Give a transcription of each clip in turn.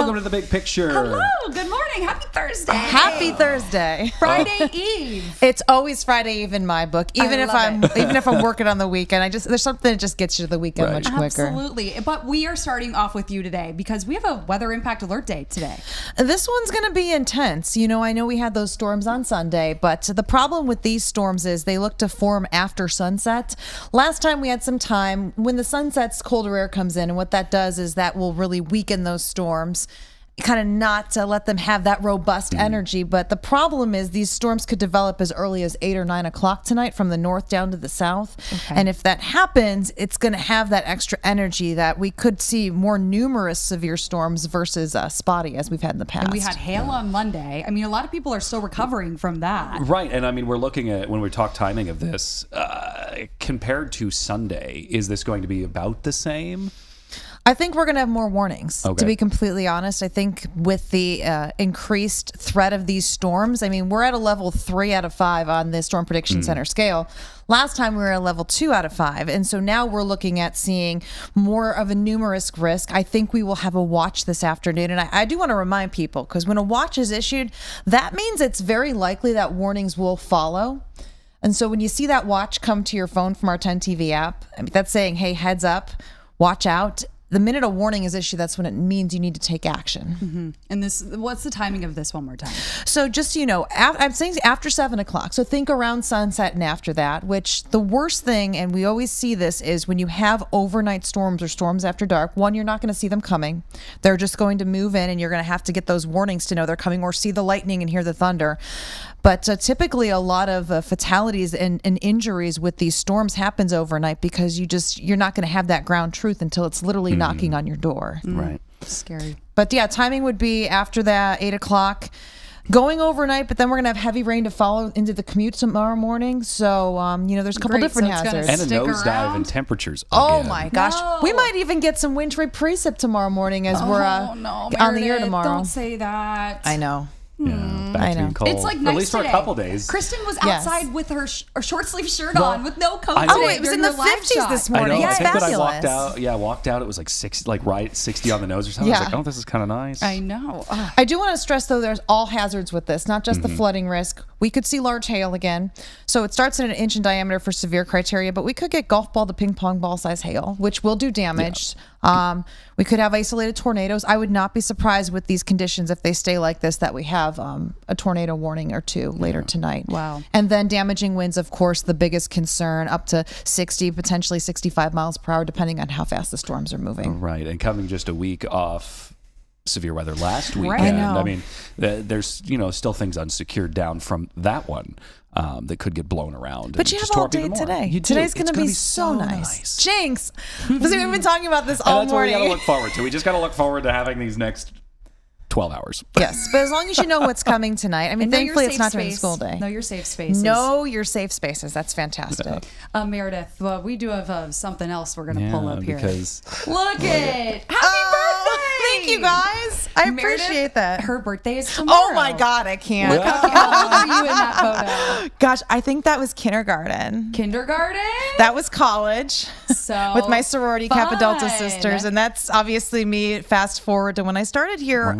Welcome to the big picture. Hello. Good morning. Happy Thursday. Happy Thursday. Friday Eve. It's always Friday Eve in my book. Even if I'm working on the weekend, there's something that just gets you to the weekend much quicker. Absolutely. But we are starting off with you today because we have a weather impact alert day today. This one's going to be intense. I know we had those storms on Sunday, but the problem with these storms is they look to form after sunset. Last time we had some time when the sun sets, colder air comes in, and what that does is that will really weaken those storms, kind of not to let them have that robust energy. But the problem is these storms could develop as early as 8 or 9 o'clock tonight from the north down to the south. Okay. And if that happens, it's going to have that extra energy that we could see more numerous severe storms versus spotty as we've had in the past. And we had hail on Monday. I mean, a lot of people are still recovering from that. Right. And I mean, we're looking at, when we talk timing of this, compared to Sunday, is this going to be about the same? I think we're going to have more warnings, to be completely honest. I think with the increased threat of these storms, I mean, we're at a level 3 out of 5 on the Storm Prediction Center scale. Last time we were at a level 2 out of 5. And so now we're looking at seeing more of a numerous risk. I think we will have a watch this afternoon. And I do want to remind people, because when a watch is issued, that means it's very likely that warnings will follow. And so when you see that watch come to your phone from our 10 TV app, I mean, that's saying, hey, heads up, watch out. The minute a warning is issued, that's when it means you need to take action. Mm-hmm. And what's the timing of this one more time? So just so you know, I'm saying after 7 o'clock. So think around sunset and after that, which the worst thing, and we always see this, is when you have overnight storms or storms after dark, one, you're not going to see them coming. They're just going to move in and you're going to have to get those warnings to know they're coming or see the lightning and hear the thunder. But typically a lot of fatalities and injuries with these storms happens overnight because you're not going to have that ground truth until it's literally knocking on your door. Right. Scary. But yeah, timing would be after that, 8 o'clock. Going overnight, but then we're going to have heavy rain to follow into the commute tomorrow morning. So, there's a couple different hazards. And a nosedive in temperatures. Oh my gosh. No. We might even get some wintry precip tomorrow morning as we're on the air tomorrow. Don't say that. I know. Yeah, back to being cold. It's like nice at least today. for a couple days. Kristen was outside with her short sleeve shirt on with no coat. It was in the 50s this morning. I know. It's I think fabulous. that I walked out. It was like 60, right 60 on the nose or something. I was like, oh, this is kind of nice. I know. I do want to stress though, there's all hazards with this, not just the flooding risk. We could see large hail again. So it starts at 1 inch in diameter for severe criteria, but we could get golf ball to ping pong ball size hail, which will do damage. Yeah. We could have isolated tornadoes. I would not be surprised with these conditions if they stay like this that we have a tornado warning or two later tonight. Wow. And then damaging winds, of course, the biggest concern, up to 60, potentially 65 miles per hour, depending on how fast the storms are moving. Right. And coming just a week off severe weather last weekend. Right. I mean, there's still things unsecured down from that one that could get blown around. But you have all day today. Today's going to be so nice. Jinx. We've been talking about this all morning. That's what we got to look forward to. We just got to look forward to having these next 12 hours. Yes, but as long as you know what's coming tonight. I mean, thankfully it's not during school day. Know your safe spaces. Know your safe spaces. That's fantastic. Meredith, well, we do have something else we're going to pull up here. Because look it. Happy birthday! Thank you guys. I appreciate that. Her birthday is tomorrow. Oh my God, I can't. Look how old are you in that photo? Gosh, I think that was kindergarten. Kindergarten? That was college. So with my sorority Kappa Delta fun. sisters, and that's obviously me. Fast forward to when I started here,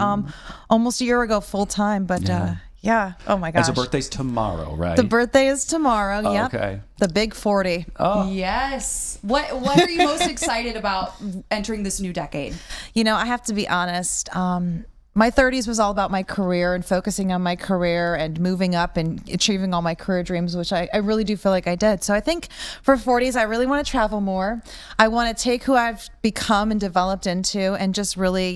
almost a year ago, full time. But yeah. Oh my gosh. And so birthday's tomorrow, right? The birthday is tomorrow. Oh, yep. Okay. The big 40. Oh. Yes. What are you most excited about entering this new decade? I have to be honest. My 30s was all about my career and focusing on my career and moving up and achieving all my career dreams, which I really do feel like I did. So I think for 40s, I really want to travel more. I want to take who I've become and developed into and just really,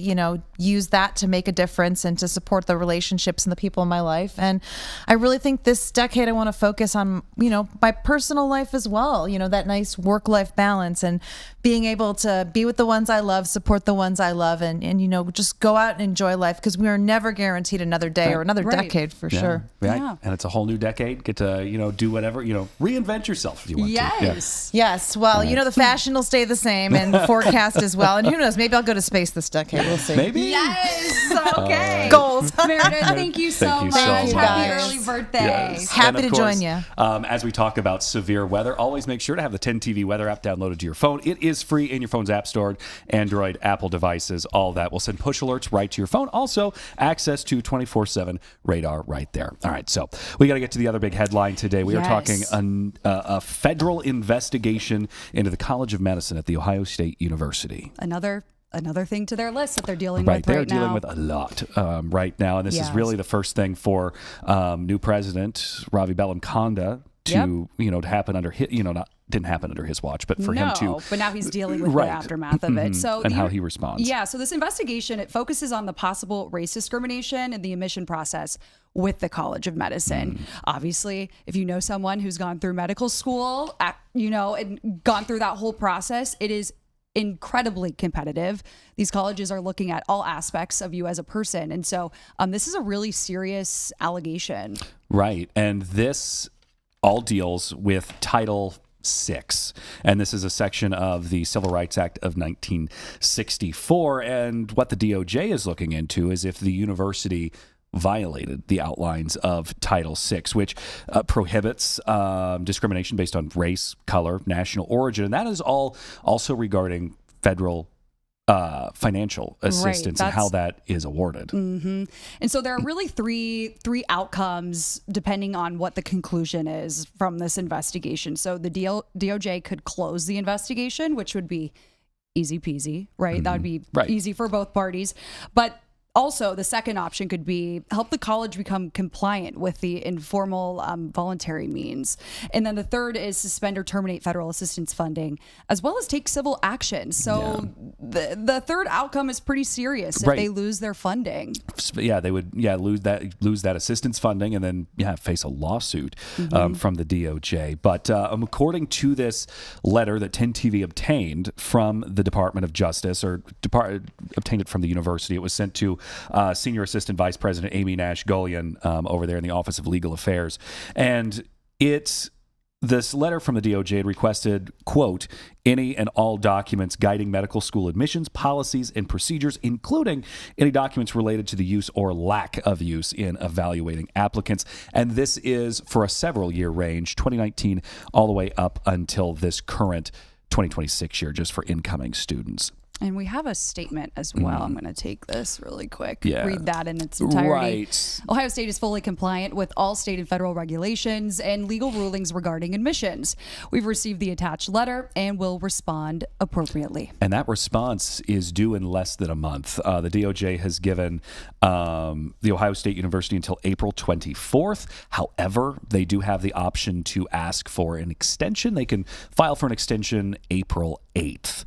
use that to make a difference and to support the relationships and the people in my life. And I really think this decade, I want to focus on, my personal life as well, that nice work-life balance and being able to be with the ones I love, support the ones I love, and just go out and enjoy life, because we are never guaranteed another day or another decade for sure. Right. Yeah. And it's a whole new decade. Get to, do whatever, reinvent yourself if you want to. Yes. Yes. Well, the fashion will stay the same and the forecast as well. And who knows, maybe I'll go to space this decade. We'll see. Maybe. Yes. Okay. Goals. Meredith, thank you so much. Thank you, Happy guys. early birthday. Yes. Happy And to of course, join you. As we talk about severe weather, always make sure to have the 10 TV weather app downloaded to your phone. It is is free in your phone's app store, Android, Apple devices, all that. We'll send push alerts right to your phone. Also, access to 24/7 radar right there. All right, so we got to get to the other big headline today. We are talking a federal investigation into the College of Medicine at The Ohio State University. Another thing to their list that they're dealing with right now. They're dealing with a lot right now, and this is really the first thing for new president Ravi Bellamkonda to to happen under his, didn't happen under his watch, but for him to. But now he's dealing with the aftermath of it. So and how he responds. Yeah. So this investigation, it focuses on the possible race discrimination in the admission process with the College of Medicine. Obviously, if you know someone who's gone through medical school, and gone through that whole process, it is incredibly competitive. These colleges are looking at all aspects of you as a person. And so this is a really serious allegation. Right. And this all deals with Title VI. And this is a section of the Civil Rights Act of 1964. And what the DOJ is looking into is if the university violated the outlines of Title VI, which prohibits discrimination based on race, color, national origin. And that is all also regarding federal financial assistance and how that is awarded. Mm-hmm. And so there are really three outcomes depending on what the conclusion is from this investigation. So the DOJ could close the investigation, which would be easy peasy, right? That would be easy for both parties. But also, the second option could be help the college become compliant with the informal voluntary means. And then the third is suspend or terminate federal assistance funding, as well as take civil action. So the third outcome is pretty serious if they lose their funding. Yeah, they would lose that assistance funding and then face a lawsuit from the DOJ. But according to this letter that 10 TV obtained from the Department of Justice, or obtained it from the university, it was sent to Senior Assistant Vice President Amy Nash Gullion over there in the Office of Legal Affairs. And this letter from the DOJ had requested, quote, any and all documents guiding medical school admissions, policies, and procedures, including any documents related to the use or lack of use in evaluating applicants. And this is for a several-year range, 2019 all the way up until this current 2026 year, just for incoming students. And we have a statement as well. I'm going to take this really quick. Read that in its entirety. Right. Ohio State is fully compliant with all state and federal regulations and legal rulings regarding admissions. We've received the attached letter and will respond appropriately. And that response is due in less than a month. The DOJ has given the Ohio State University until April 24th. However, they do have the option to ask for an extension. They can file for an extension April 8th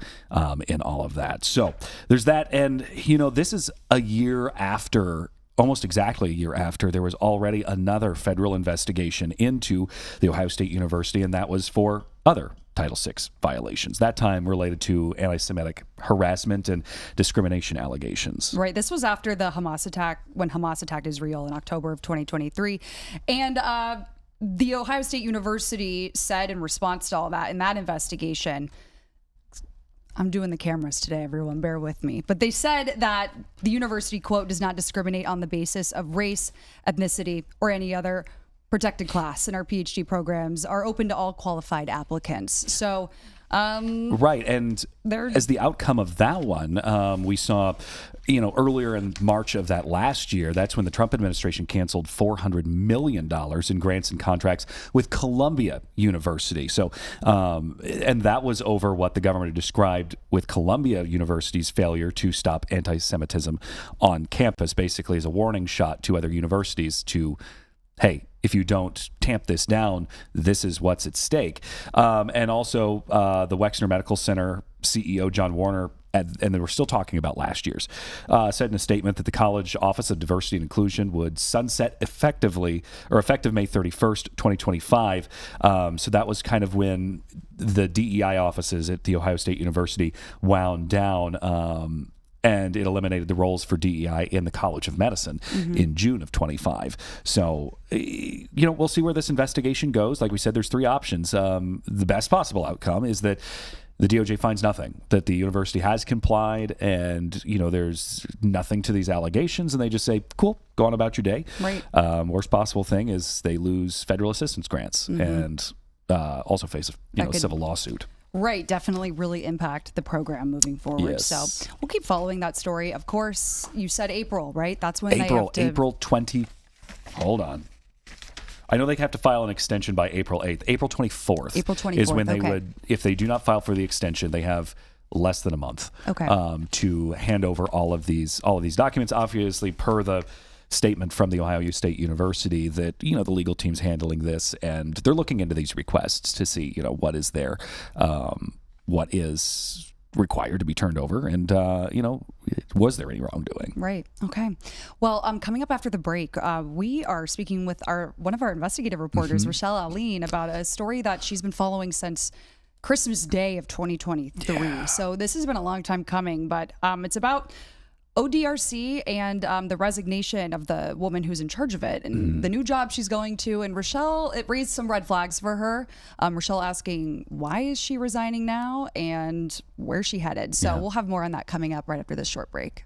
in all of that. So there's that. And, this is a year after, almost exactly a year after, there was already another federal investigation into the Ohio State University, and that was for other Title VI violations, that time related to anti-Semitic harassment and discrimination allegations. Right. This was after the Hamas attack, when Hamas attacked Israel in October of 2023. And the Ohio State University said in response to all that, in that investigation, I'm doing the cameras today, everyone, bear with me. But they said that the university, quote, does not discriminate on the basis of race, ethnicity, or any other protected class, and our PhD programs are open to all qualified applicants. So right. And as the outcome of that one, we saw, earlier in March of that last year, that's when the Trump administration canceled $400 million in grants and contracts with Columbia University. So, and that was over what the government had described with Columbia University's failure to stop anti-Semitism on campus, basically as a warning shot to other universities to, hey, if you don't tamp this down, this is what's at stake. And also the Wexner Medical Center CEO, John Warner, and they were still talking about last year's, said in a statement that the College Office of Diversity and Inclusion would sunset effective May 31st, 2025. So that was kind of when the DEI offices at The Ohio State University wound down, and it eliminated the roles for DEI in the College of Medicine in June of 25. So, we'll see where this investigation goes. Like we said, there's three options. The best possible outcome is that the DOJ finds nothing, that the university has complied, and, there's nothing to these allegations, and they just say, cool, go on about your day. Right. Worst possible thing is they lose federal assistance grants and also face a civil lawsuit. Right, definitely really impact the program moving forward. Yes. So we'll keep following that story. Of course, you said April, right? That's when they have to... April 20. Hold on. I know they have to file an extension by April 8th. April 24th. April 24th, is when they okay. would, if they do not file for the extension, they have less than a month to hand over all of these documents. Obviously, per the statement from the Ohio State University, that the legal team's handling this, and they're looking into these requests to see what is there, what is required to be turned over, and was there any wrongdoing? Right. Okay. Well, coming up after the break, we are speaking with one of our investigative reporters, Rochelle Aline, about a story that she's been following since Christmas Day of 2023. Yeah. So this has been a long time coming, but it's about ODRC and the resignation of the woman who's in charge of it and the new job she's going to. And Rochelle, it raised some red flags for her. Rochelle asking, why is she resigning now and where's she headed? So we'll have more on that coming up right after this short break.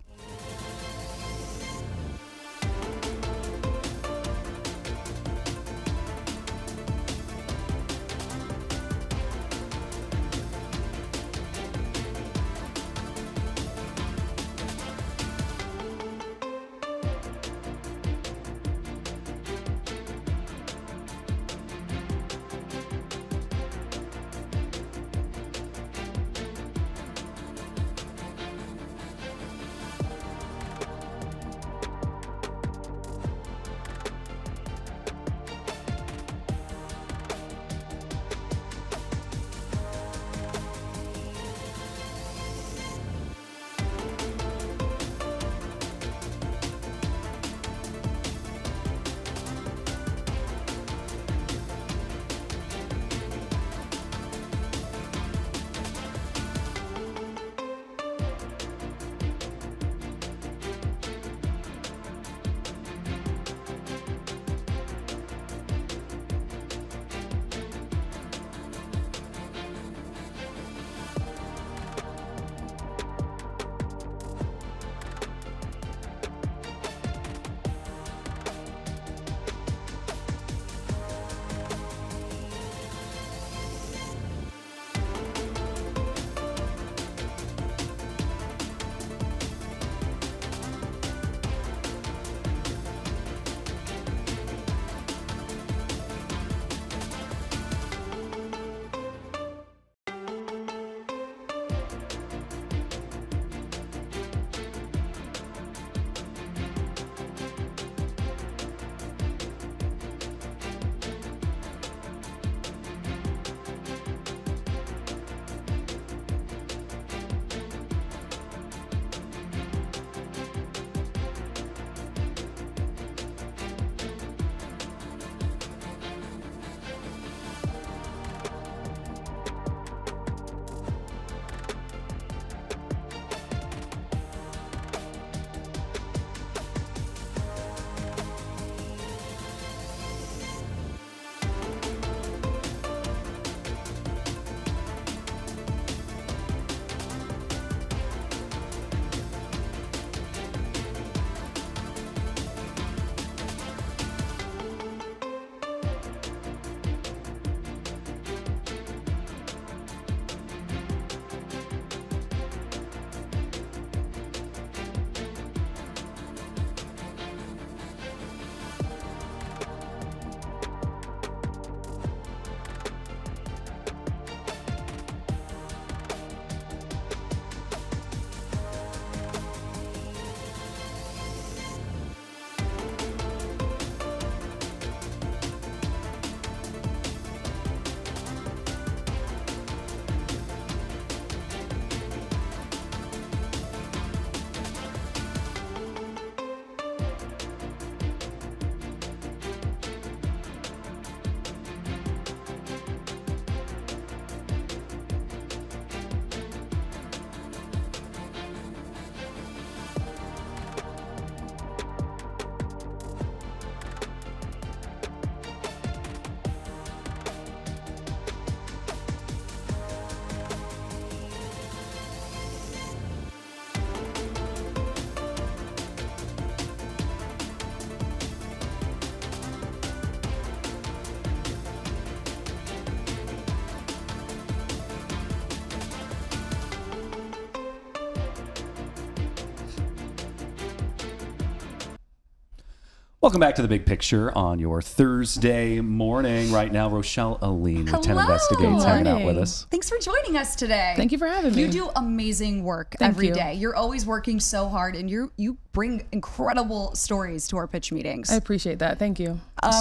Welcome back to The Big Picture on your Thursday morning. Right now, Rochelle Aline with 10 Investigates hanging out with us. Thanks for joining us today. Thank you for having me. You do amazing work every day. You're always working so hard, and you bring incredible stories to our pitch meetings. I appreciate that. Thank you.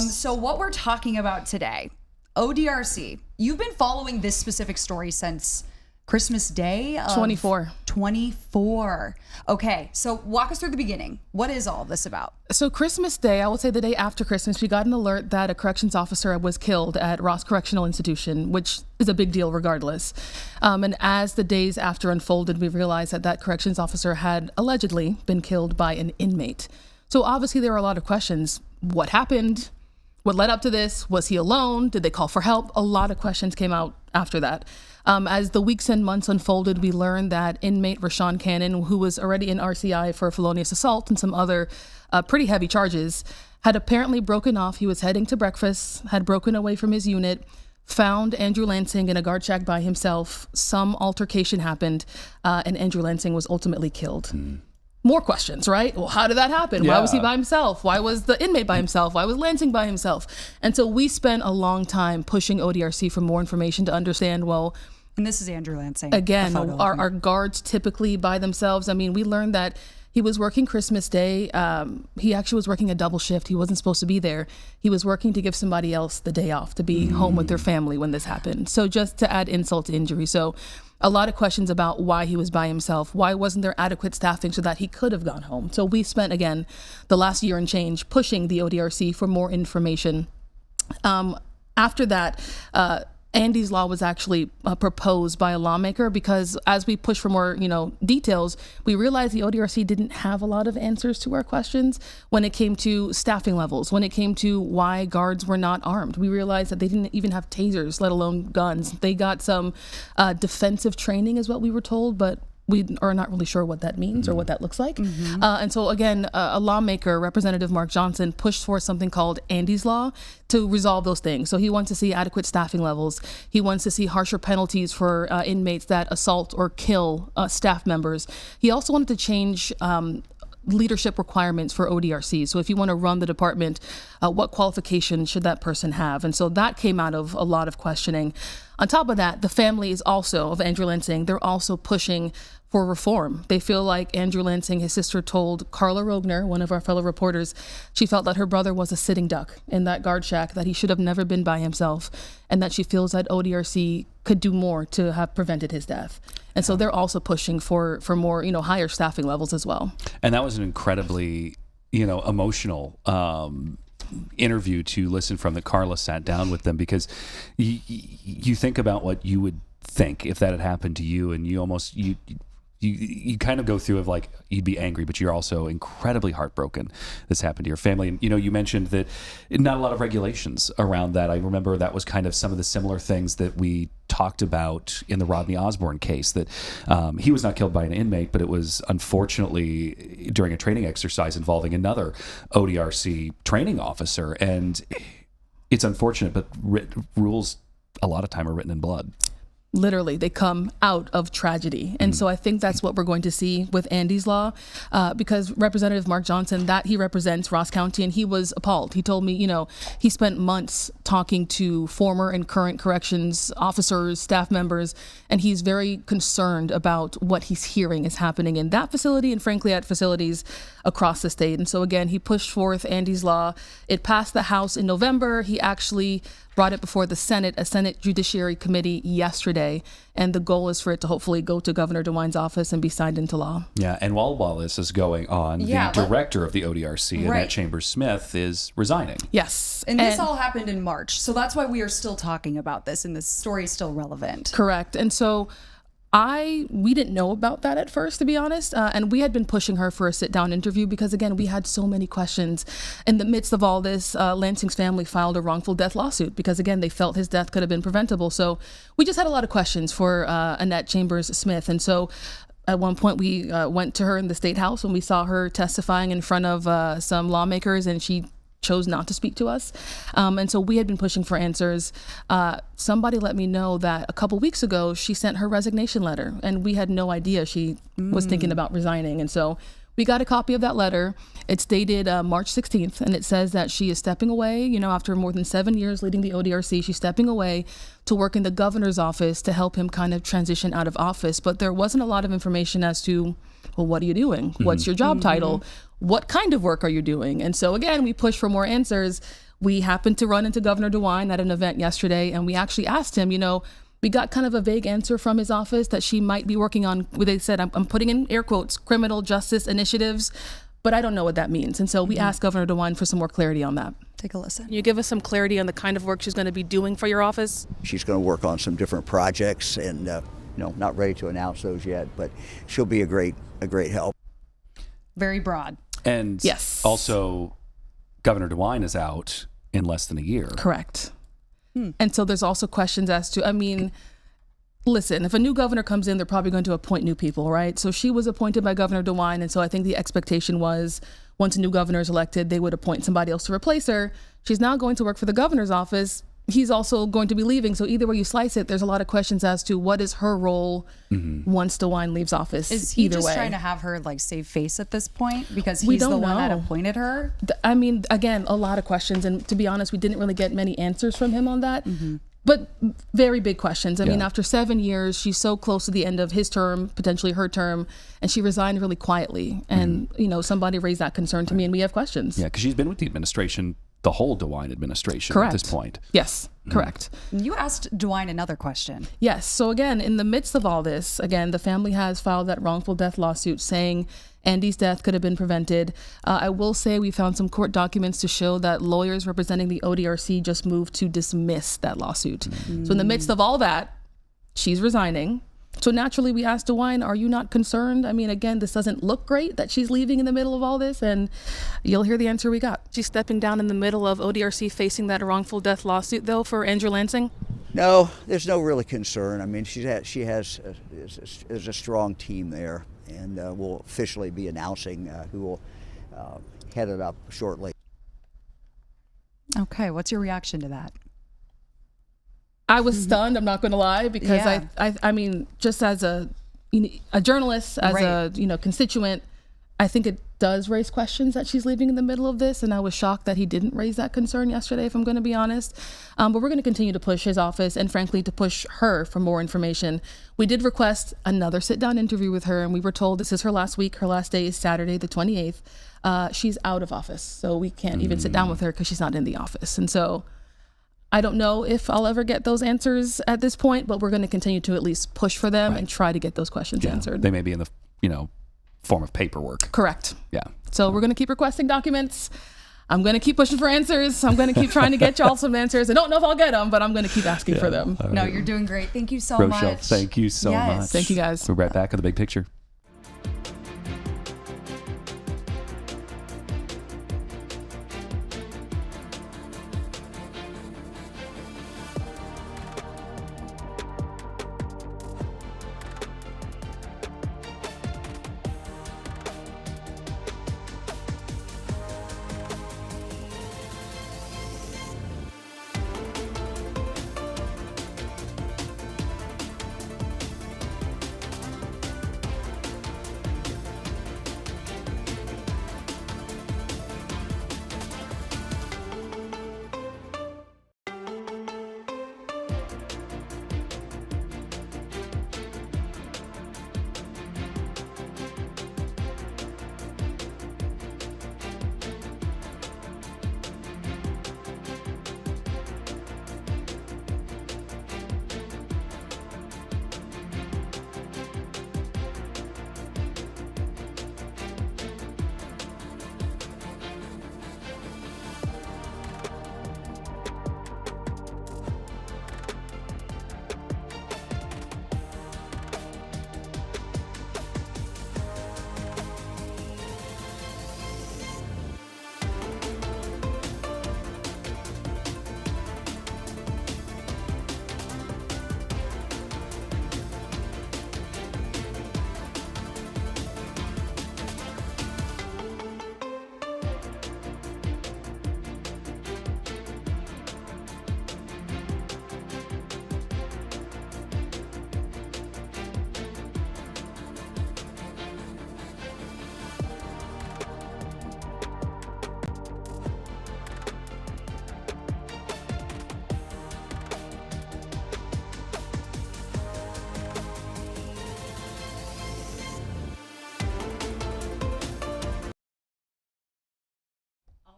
So what we're talking about today, ODRC. You've been following this specific story since Christmas Day of 24. Okay, so walk us through the beginning. What is all this about? So Christmas Day, I would say the day after Christmas, we got an alert that a corrections officer was killed at Ross Correctional Institution, which is a big deal regardless. And as the days after unfolded, we realized that that corrections officer had allegedly been killed by an inmate. So obviously there were a lot of questions. What happened? What led up to this? Was he alone? Did they call for help? A lot of questions came out after that. As the weeks and months unfolded, we learned that inmate Rashawn Cannon, who was already in RCI for felonious assault and some other pretty heavy charges, had apparently broken off. He was heading to breakfast, had broken away from his unit, found Andrew Lansing in a guard shack by himself. Some altercation happened, and Andrew Lansing was ultimately killed. More questions, right? Well, how did that happen? Yeah. Why was he by himself? Why was the inmate by himself? Why was Lansing by himself? And so we spent a long time pushing ODRC for more information to understand, well, and this is Andrew Lansing. Again, are guards typically by themselves? I mean, we learned that he was working Christmas Day. He actually was working a double shift. He wasn't supposed to be there. He was working to give somebody else the day off to be home with their family when this happened. So just to add insult to injury. So a lot of questions about why he was by himself. Why wasn't there adequate staffing so that he could have gone home? So we spent, again, the last year and change pushing the ODRC for more information. After that, Andy's Law was actually proposed by a lawmaker because as we push for more, details, we realized the ODRC didn't have a lot of answers to our questions when it came to staffing levels, when it came to why guards were not armed. We realized that they didn't even have tasers, let alone guns. They got some defensive training is what we were told, but we are not really sure what that means or what that looks like. And so again, a lawmaker, Representative Mark Johnson, pushed for something called Andy's Law to resolve those things. So he wants to see adequate staffing levels. He wants to see harsher penalties for inmates that assault or kill staff members. He also wanted to change leadership requirements for ODRC. So if you want to run the department, what qualifications should that person have? And so that came out of a lot of questioning. On top of that, the families also of Andrew Lansing, they're also pushing for reform. They feel like Andrew Lansing, his sister told Carla Rogner, one of our fellow reporters, she felt that her brother was a sitting duck in that guard shack, that he should have never been by himself, and that she feels that ODRC could do more to have prevented his death. And so they're also pushing for more, higher staffing levels as well. And that was an incredibly, emotional interview to listen from that Carla sat down with them, because you think about what you would think if that had happened to you, and you kind of go through of like, you'd be angry, but you're also incredibly heartbroken this happened to your family. And, you mentioned that not a lot of regulations around that. I remember that was kind of some of the similar things that we talked about in the Rodney Osborne case, that he was not killed by an inmate, but it was unfortunately during a training exercise involving another ODRC training officer. And it's unfortunate, but rules a lot of time are written in blood. Literally, they come out of tragedy. And so I think that's what we're going to see with Andy's Law, because Representative Mark Johnson, that he represents Ross County, and he was appalled. He told me, he spent months talking to former and current corrections officers, staff members, and he's very concerned about what he's hearing is happening in that facility and frankly at facilities across the state. And so again, he pushed forth Andy's Law. It passed the House in November. He actually brought it before the Senate, a Senate Judiciary Committee yesterday, and the goal is for it to hopefully go to Governor DeWine's office and be signed into law. Yeah, and while this is going on, the director of the ODRC, Annette Chambers-Smith, is resigning. Yes. And this all happened in March, so that's why we are still talking about this, and this story is still relevant. Correct. And so we didn't know about that at first, to be honest. And we had been pushing her for a sit-down interview because, again, we had so many questions. In the midst of all this, Lansing's family filed a wrongful death lawsuit because, again, they felt his death could have been preventable. So we just had a lot of questions for Annette Chambers-Smith. And so at one point, we went to her in the State House when we saw her testifying in front of some lawmakers, and she chose not to speak to us. And so we had been pushing for answers. Somebody let me know that a couple weeks ago, she sent her resignation letter, and we had no idea she was thinking about resigning. And so We got a copy of that letter. It's dated March 16th, and it says that she is stepping away, after more than 7 years leading the ODRC, she's stepping away to work in the governor's office to help him kind of transition out of office. But there wasn't a lot of information as to, well, what are you doing? What's your job title? What kind of work are you doing? And so again, we push for more answers. We happened to run into Governor DeWine at an event yesterday, and we actually asked him, we got kind of a vague answer from his office that she might be working on, where they said, I'm putting in air quotes, criminal justice initiatives, but I don't know what that means. And so we asked Governor DeWine for some more clarity on that. Take a listen. Can you give us some clarity on the kind of work she's going to be doing for your office? She's going to work on some different projects, and not ready to announce those yet, but she'll be a great help. Very broad. And yes, also Governor DeWine is out in less than a year. Correct. And so there's also questions as to, listen, if a new governor comes in, they're probably going to appoint new people, right? So she was appointed by Governor DeWine. And so I think the expectation was once a new governor is elected, they would appoint somebody else to replace her. She's now going to work for the governor's office. He's also going to be leaving. So either way you slice it, there's a lot of questions as to what is her role once DeWine leaves office. Is he either just way. trying to have her save face at this point because he's the one that appointed her? Again, a lot of questions. And to be honest, we didn't really get many answers from him on that. But very big questions. I mean, after 7 years, she's so close to the end of his term, potentially her term, and she resigned really quietly. And, somebody raised that concern to me, and we have questions. Yeah, because she's been with the administration, the whole DeWine administration Correct. at this point. Yes, correct. You asked DeWine another question. Yes. So again, in the midst of all this, again, the family has filed that wrongful death lawsuit saying Andy's death could have been prevented. I will say we found some court documents to show that lawyers representing the ODRC just moved to dismiss that lawsuit. So in the midst of all that, she's resigning. So naturally we asked DeWine, are you not concerned? Again, this doesn't look great that she's leaving in the middle of all this, and you'll hear the answer we got. She's stepping down in the middle of ODRC facing that wrongful death lawsuit, though, for Andrew Lansing? No, there's no really concern. She has a strong team there, and we'll officially be announcing who will head it up shortly. Okay, what's your reaction to that? I was stunned, I'm not going to lie, because I mean, just as a journalist, as a constituent, I think it does raise questions that she's leaving in the middle of this, and I was shocked that he didn't raise that concern yesterday, if I'm going to be honest. But we're going to continue to push his office and, frankly, to push her for more information. We did request another sit-down interview with her, and we were told this is her last week. Her last day is Saturday, the 28th. She's out of office, so we can't even sit down with her because she's not in the office. And so I don't know if I'll ever get those answers at this point, but we're going to continue to at least push for them and try to get those questions answered. They may be in the, form of paperwork. Correct. Yeah. So we're going to keep requesting documents. I'm going to keep pushing for answers. I'm going to keep trying to get y'all some answers. I don't know if I'll get them, but I'm going to keep asking for them. No, you're doing great. Thank you so Rochelle, much. thank you so much. Thank you, guys. We're right back on The Big Picture.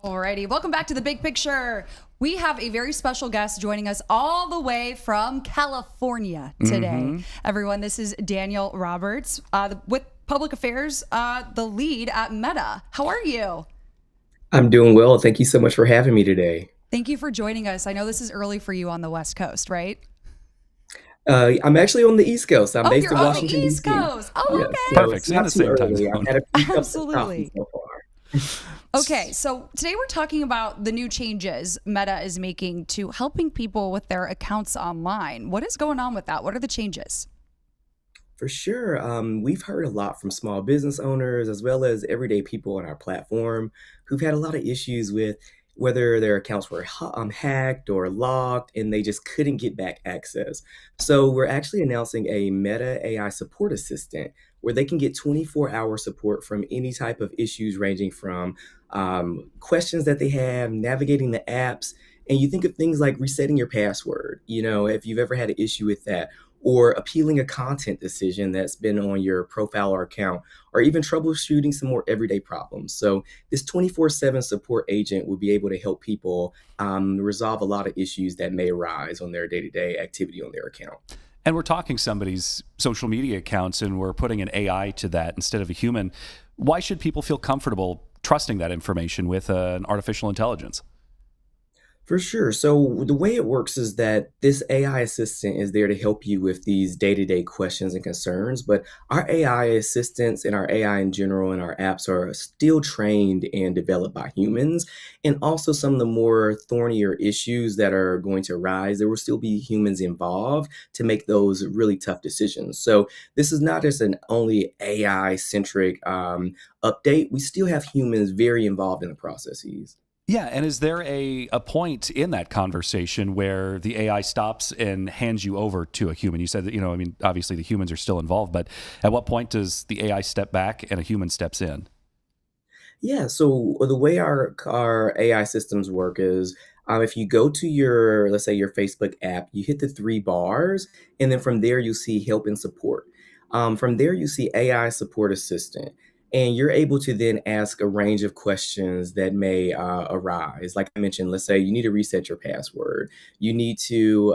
Alrighty, welcome back to The Big Picture. We have a very special guest joining us all the way from California today. Everyone, this is Daniel Roberts with Public Affairs, the lead at Meta. How are you? I'm doing well. Thank you so much for having me today. Thank you for joining us. I know this is early for you on the West Coast, right? I'm actually on the East Coast. I'm based you're in on Washington, the East D.C. Coast. Oh, Yeah, okay. so Perfect. it's In not the too same time early. zone. I've had a few cups of Absolutely. coffee so far. Okay, so today we're talking about the new changes Meta is making to helping people with their accounts online. What is going on with that? What are the changes? For sure. We've heard a lot from small business owners as well as everyday people on our platform who've had a lot of issues with whether their accounts were hacked or locked and they just couldn't get back access. So we're actually announcing a Meta AI support assistant where they can get 24-hour support from any type of issues ranging from questions that they have, navigating the apps, and you think of things like resetting your password, if you've ever had an issue with that, or appealing a content decision that's been on your profile or account, or even troubleshooting some more everyday problems. So this 24/7 support agent will be able to help people resolve a lot of issues that may arise on their day-to-day activity on their account. And we're talking somebody's social media accounts and we're putting an AI to that instead of a human. Why should people feel comfortable trusting that information with an artificial intelligence? For sure. So the way it works is that this AI assistant is there to help you with these day-to-day questions and concerns, but our AI assistants and our AI in general and our apps are still trained and developed by humans. And also some of the more thornier issues that are going to arise, there will still be humans involved to make those really tough decisions. So this is not just an only AI-centric update. We still have humans very involved in the processes. Yeah, and is there a point in that conversation where the AI stops and hands you over to a human? You said that, obviously the humans are still involved, but at what point does the AI step back and a human steps in? Yeah, so the way our AI systems work is if you go to let's say your Facebook app, you hit the three bars, and then from there you see help and support. From there you see AI support assistant. And you're able to then ask a range of questions that may arise. Like I mentioned, let's say you need to reset your password. You need to,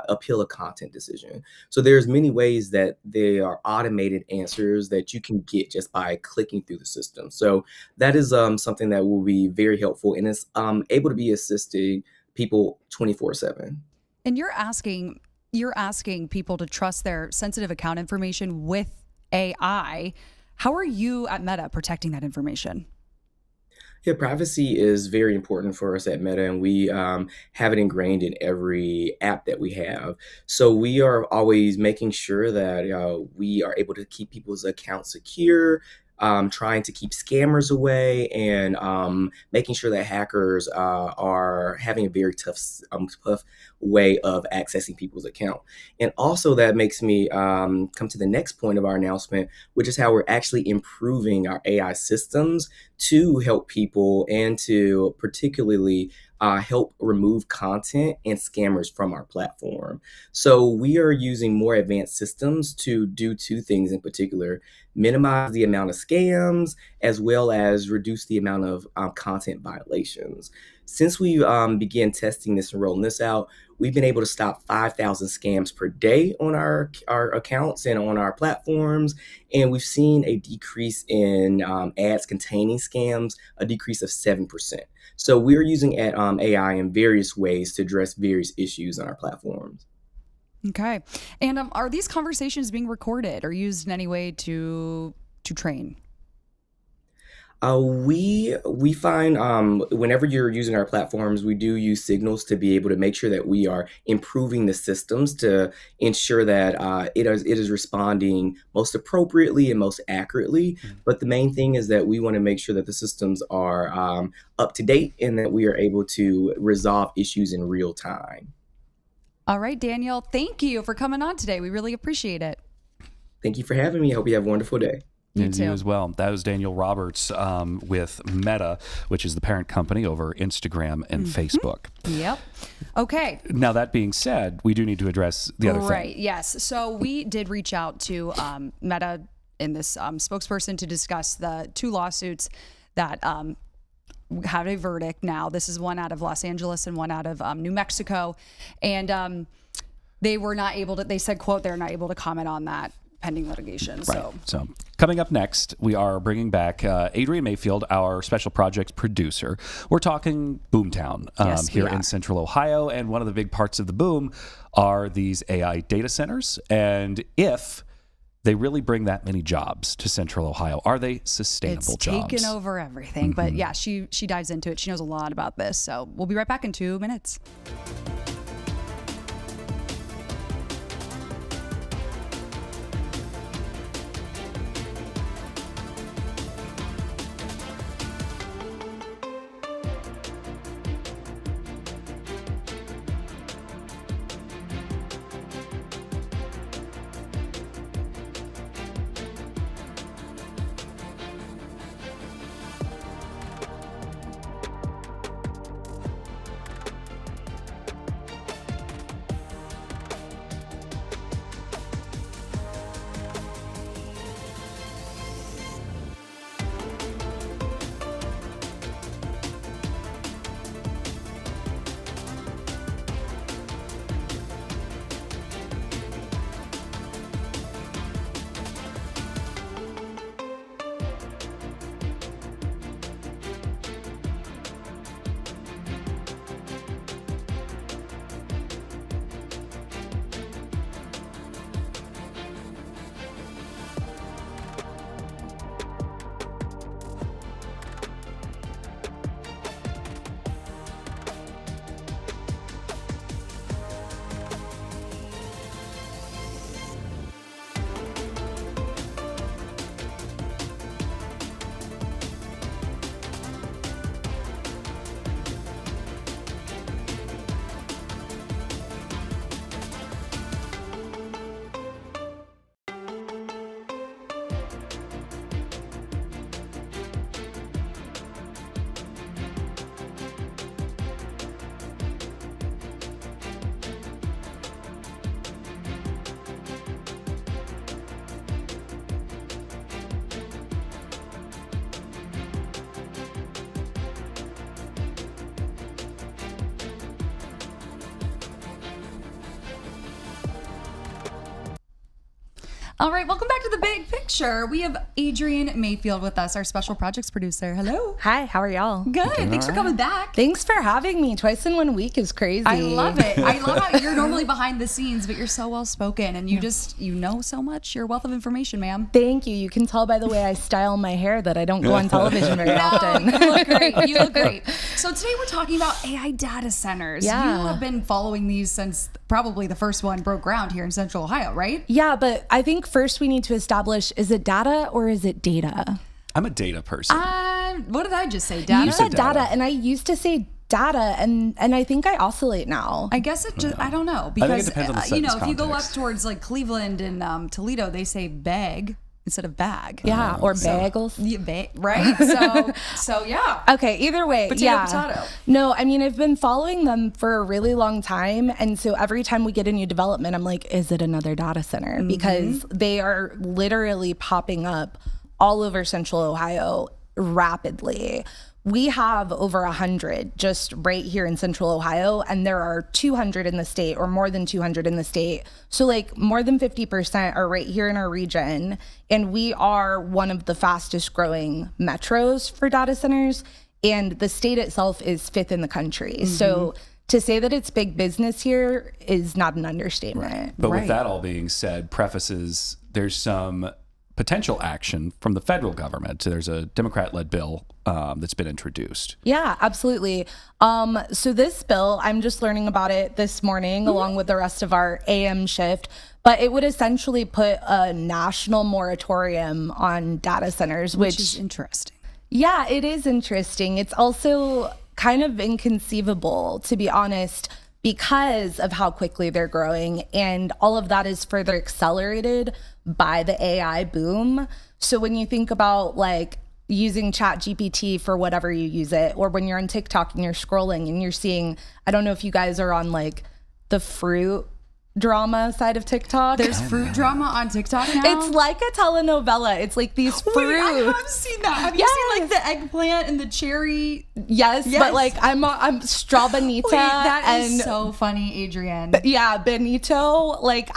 appeal a content decision. So there's many ways that there are automated answers that you can get just by clicking through the system. So that is something that will be very helpful, and it's able to be assisting people 24/7. And you're asking people to trust their sensitive account information with AI. How are you at Meta protecting that information? Yeah, privacy is very important for us at Meta, and we have it ingrained in every app that we have. So we are always making sure that we are able to keep people's accounts secure, trying to keep scammers away, and making sure that hackers are having a very tough way of accessing people's account. And also that makes me come to the next point of our announcement, which is how we're actually improving our AI systems to help people and to particularly help remove content and scammers from our platform. So we are using more advanced systems to do two things in particular: minimize the amount of scams as well as reduce the amount of content violations. Since we began testing this and rolling this out, we've been able to stop 5,000 scams per day on our accounts and on our platforms. And we've seen a decrease in ads containing scams, a decrease of 7%. So we're using AI in various ways to address various issues on our platforms. Okay. And are these conversations being recorded or used in any way to train? We find whenever you're using our platforms, we do use signals to be able to make sure that we are improving the systems to ensure that it is responding most appropriately and most accurately. But the main thing is that we want to make sure that the systems are up to date and that we are able to resolve issues in real time. All right, Daniel, thank you for coming on today. We really appreciate it. Thank you for having me. I hope you have a wonderful day. You And too. you as well. That was Daniel Roberts with Meta, which is the parent company over Instagram and Facebook. Yep. Okay. Now, that being said, we do need to address the other Right. thing. Yes. So we did reach out to Meta in this spokesperson to discuss the two lawsuits that had a verdict now. This is one out of Los Angeles and one out of New Mexico. And they were not able to, they said, quote, they're not able to comment on that pending litigation. Right. So coming up next, we are bringing back Adrian Mayfield, our special projects producer. We're talking Boomtown here in Central Ohio. And one of the big parts of the boom are these AI data centers. And if they really bring that many jobs to Central Ohio, are they sustainable jobs? It's taken over everything. But yeah, she dives into it. She knows a lot about this. So we'll be right back in 2 minutes. All right, welcome back to The Big Picture. We have Adrian Mayfield with us, our special projects producer. Hello. Hi, how are y'all? Good. Thanks for coming back. Thanks for having me. Twice in 1 week is crazy. I love it. I love how you're normally behind the scenes, but you're so well spoken and you know so much. You're a wealth of information, ma'am. Thank you. You can tell by the way I style my hair that I don't go on television very often. You look great. You look great. So today we're talking about AI data centers. Yeah. You have been following these since probably the first one broke ground here in Central Ohio, right? Yeah, but I think first we need to establish, is it data or is it data? I'm a data person. What did I just say? Data? You said data, and I used to say data, and I think I oscillate now. I guess it just, I don't know. Because, I think it depends on the sentence if you go up context. towards like Cleveland and Toledo, they say bag instead of bag. Yeah, or bagels. Yeah, right? So yeah. Okay, either way, Potato. No, I mean, I've been following them for a really long time. And so every time we get a new development, I'm like, is it another data center? Because they are literally popping up all over Central Ohio rapidly. We have over 100 just right here in Central Ohio, and there are 200 in the state, or more than 200 in the state. So like more than 50% are right here in our region. And we are one of the fastest growing metros for data centers. And the state itself is 5th in the country. So to say that it's big business here is not an understatement. But with that all being said, prefaces, there's some potential action from the federal government. There's a Democrat-led bill that's been introduced. Yeah, absolutely. So this bill, I'm just learning about it this morning along with the rest of our AM shift, but it would essentially put a national moratorium on data centers, Which is interesting. Yeah, it is interesting. It's also kind of inconceivable, to be honest, because of how quickly they're growing. And all of that is further accelerated by the AI boom. So when you think about like using ChatGPT for whatever you use it, or when you're on TikTok and you're scrolling and you're seeing, I don't know if you guys are on like the fruit drama side of TikTok. There's fruit drama on TikTok now. It's like a telenovela. It's like these fruits. Wait, I have seen that. Have you seen like the eggplant and the cherry? Yes, but like I'm Straw Bonita. Wait, that is and so funny, Adrienne. yeah, Benito, like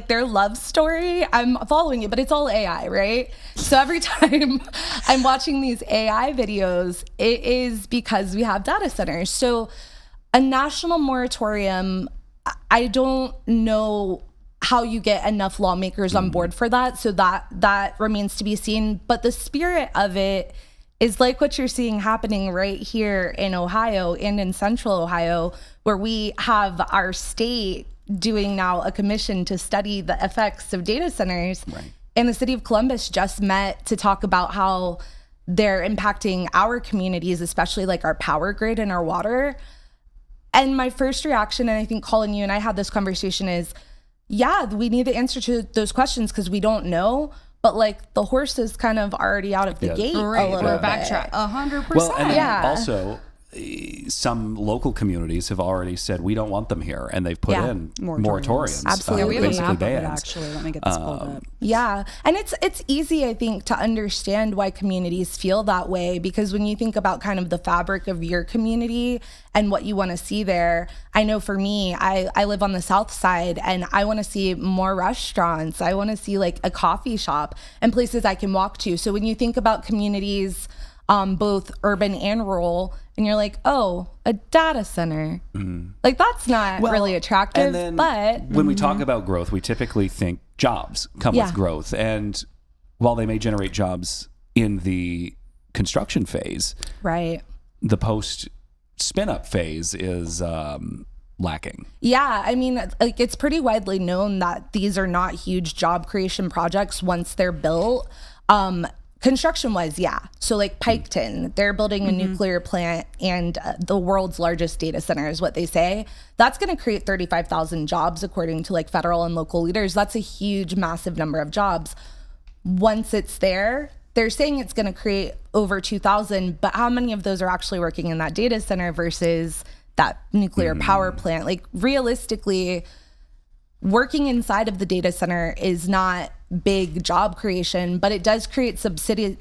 their love story. I'm following it, but it's all AI, right? So every time I'm watching these AI videos, it is because we have data centers. So a national moratorium, I don't know how you get enough lawmakers on board for that. So that remains to be seen. But the spirit of it is like what you're seeing happening right here in Ohio and in central Ohio, where we have our state doing now a commission to study the effects of data centers. Right. And the city of Columbus just met to talk about how they're impacting our communities, especially like our power grid and our water. And my first reaction, and I think Collin, you and I had this conversation, is, yeah, we need the answer to those questions because we don't know. But like the horse is kind of already out of the gate a little bit. Backtrack 100%. Well, and Yeah. also, some local communities have already said we don't want them here, and they've put in moratoriums. Absolutely. Yeah, we have a basically map of it, bans. actually. Let me get this pulled up. Yeah. And it's easy, I think, to understand why communities feel that way, because when you think about kind of the fabric of your community and what you want to see there, I know for me, I live on the south side and I want to see more restaurants. I want to see like a coffee shop and places I can walk to. So when you think about communities, both urban and rural, and you're like, oh, a data center. Like that's not really attractive. And then but when we talk about growth, we typically think jobs come with growth. And while they may generate jobs in the construction phase, right. the post spin up phase is lacking. Yeah, I mean, like it's pretty widely known that these are not huge job creation projects once they're built. Construction wise, yeah. So like Piketon, they're building a nuclear plant and the world's largest data center is what they say. That's going to create 35,000 jobs according to like federal and local leaders. That's a huge, massive number of jobs. Once it's there, they're saying it's going to create over 2,000, but how many of those are actually working in that data center versus that nuclear power plant? Like realistically, working inside of the data center is not big job creation, but it does create subsidiary.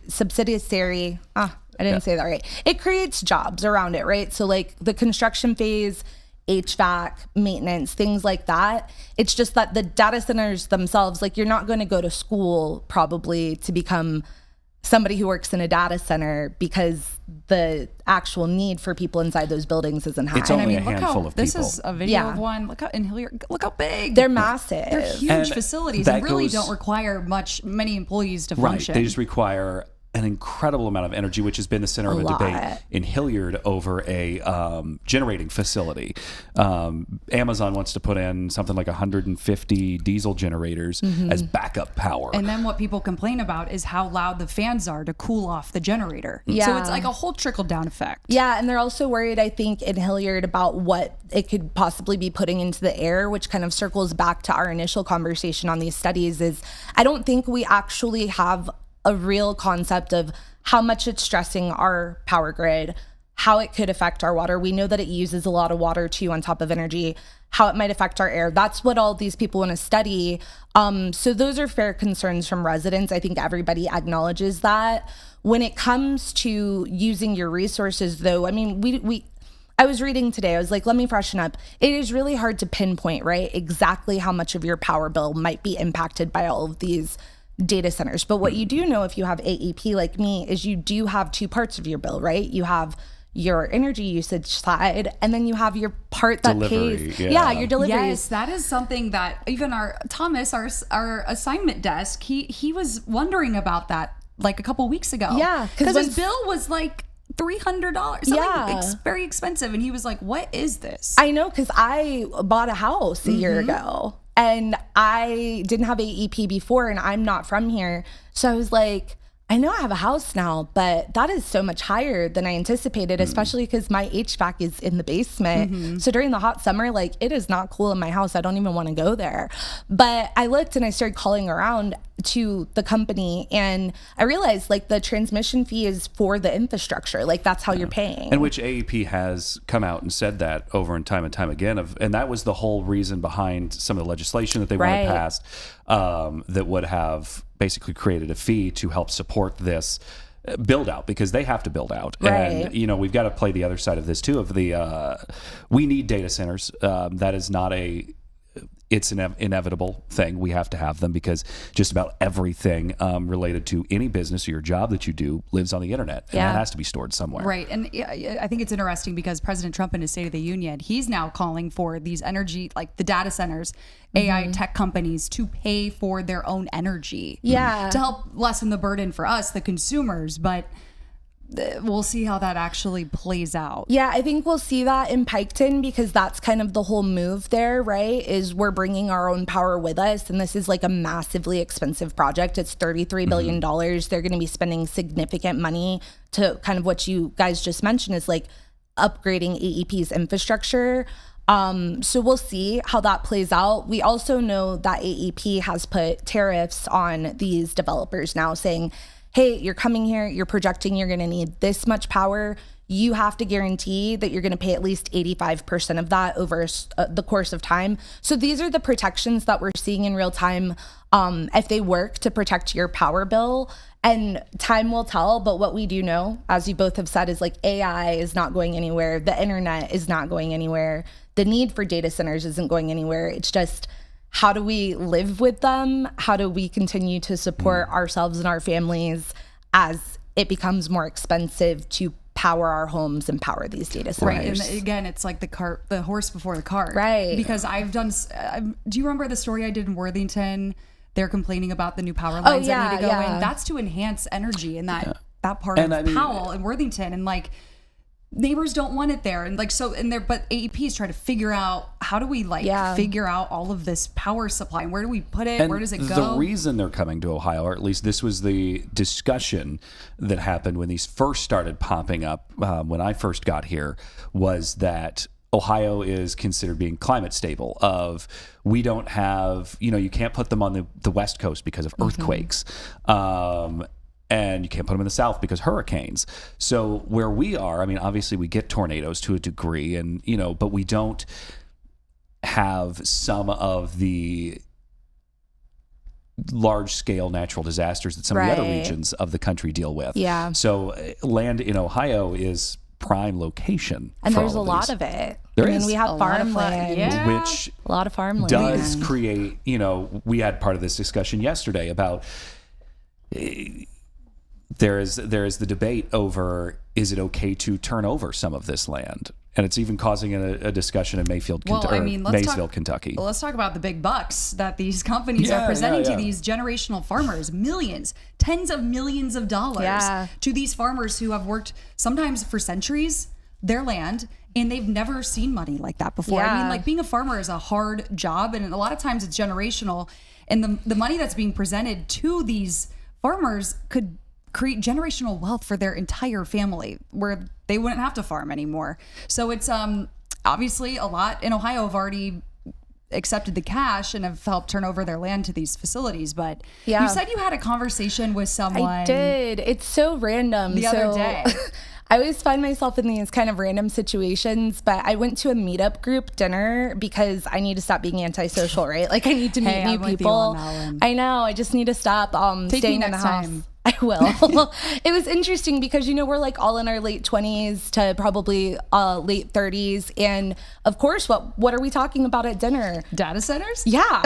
I didn't say that right. It creates jobs around it, right? So like the construction phase, HVAC, maintenance, things like that. It's just that the data centers themselves, like you're not going to go to school probably to become somebody who works in a data center because the actual need for people inside those buildings isn't high. It's only And a handful of this people. is a video of one. Look how in Hilliard, look how big. They're massive. They're huge And facilities that and really goes- don't require many employees to Right. function. They just require an incredible amount of energy, which has been the center of a debate in Hilliard over a generating facility. Amazon wants to put in something like 150 diesel generators as backup power. And then what people complain about is how loud the fans are to cool off the generator. So Yeah. it's like a whole trickle down effect. Yeah, and they're also worried, I think, in Hilliard about what it could possibly be putting into the air, which kind of circles back to our initial conversation on these studies. Is I don't think we actually have a real concept of how much it's stressing our power grid, how it could affect our water. We know that it uses a lot of water too on top of energy, how it might affect our air. That's what all these people want to study. So those are fair concerns from residents. I think everybody acknowledges that. When it comes to using your resources though, I mean, I was reading today, I was like, let me freshen up. It is really hard to pinpoint, right, exactly how much of your power bill might be impacted by all of these data centers. But what you do know if you have AEP like me is you do have two parts of your bill, right? You have your energy usage side and then you have your part that Delivery, pays. yeah. Your deliveries. Yes, that is something that even our Thomas, our assignment desk, he was wondering about that like a couple weeks ago. Yeah, because his bill was like $300. Yeah. Very expensive. And he was like, what is this? I know, because I bought a house a year ago and I didn't have AEP before and I'm not from here. So I was like, I know I have a house now, but that is so much higher than I anticipated, especially because my HVAC is in the basement. So during the hot summer, like, it is not cool in my house. I don't even want to go there. But I looked and I started calling around to the company, and I realized, like, the transmission fee is for the infrastructure. Like, that's how you're paying. And which AEP has come out and said that over and time again. And that was the whole reason behind some of the legislation that they wanted passed, that would have basically created a fee to help support this build out, because they have to build out. And, you know, we've got to play the other side of this too, of the, we need data centers. That is not it's an inevitable thing. We have to have them because just about everything related to any business or your job that you do lives on the internet, and that has to be stored somewhere. Right. And I think it's interesting because President Trump in his State of the Union, he's now calling for these energy, like the data centers, AI tech companies, to pay for their own energy. Yeah. To help lessen the burden for us, the consumers. But we'll see how that actually plays out. Yeah, I think we'll see that in Piketon, because that's kind of the whole move there, right? Is we're bringing our own power with us. And this is like a massively expensive project. It's $33 billion. They're going to be spending significant money to kind of what you guys just mentioned is like upgrading AEP's infrastructure. So we'll see how that plays out. We also know that AEP has put tariffs on these developers now, saying, hey, you're coming here, you're projecting you're going to need this much power. You have to guarantee that you're going to pay at least 85% of that over the course of time. So these are the protections that we're seeing in real time, if they work to protect your power bill. And time will tell, but what we do know, as you both have said, is like AI is not going anywhere. The internet is not going anywhere. The need for data centers isn't going anywhere. It's just, how do we live with them? How do we continue to support ourselves and our families as it becomes more expensive to power our homes and power these data centers? Right. And again, it's like the horse before the cart. Right. Because I've done, do you remember the story I did in Worthington? They're complaining about the new power lines that need to go in. That's to enhance energy in that part of Powell and Worthington. And like, neighbors don't want it there, and like so, and there. But AEP is trying to figure out, how do we figure out all of this power supply, and where do we put it? And where does it go? The reason they're coming to Ohio, or at least this was the discussion that happened when these first started popping up, when I first got here, was that Ohio is considered being climate stable. Of, we don't have, you can't put them on the West Coast because of earthquakes. And you can't put them in the South because hurricanes. So where we are, I mean, obviously we get tornadoes to a degree, and but we don't have some of the large-scale natural disasters that some of the other regions of the country deal with. Yeah. So land in Ohio is prime location, and for there's a all of lot these. of it. There I mean, is. we have farmland, which a lot of farmland does create. We had part of this discussion yesterday about. There is the debate over, is it okay to turn over some of this land? And it's even causing a discussion in Maysville, Kentucky. Let's talk about the big bucks that these companies are presenting to these generational farmers. Millions, tens of millions of dollars to these farmers who have worked sometimes for centuries, their land, and they've never seen money like that before. I mean, like, being a farmer is a hard job, and a lot of times it's generational. And the money that's being presented to these farmers could create generational wealth for their entire family, where they wouldn't have to farm anymore. So it's obviously a lot in Ohio have already accepted the cash and have helped turn over their land to these facilities. But you said you had a conversation with someone. I did. It's so random. The other day. I always find myself in these kind of random situations, but I went to a meetup group dinner because I need to stop being antisocial, right? Like, I need to meet new people. I know. I just need to stop staying in the house. Time. I will. It was interesting because, we're like all in our late 20s to probably late 30s. And of course, what are we talking about at dinner? Data centers? Yeah.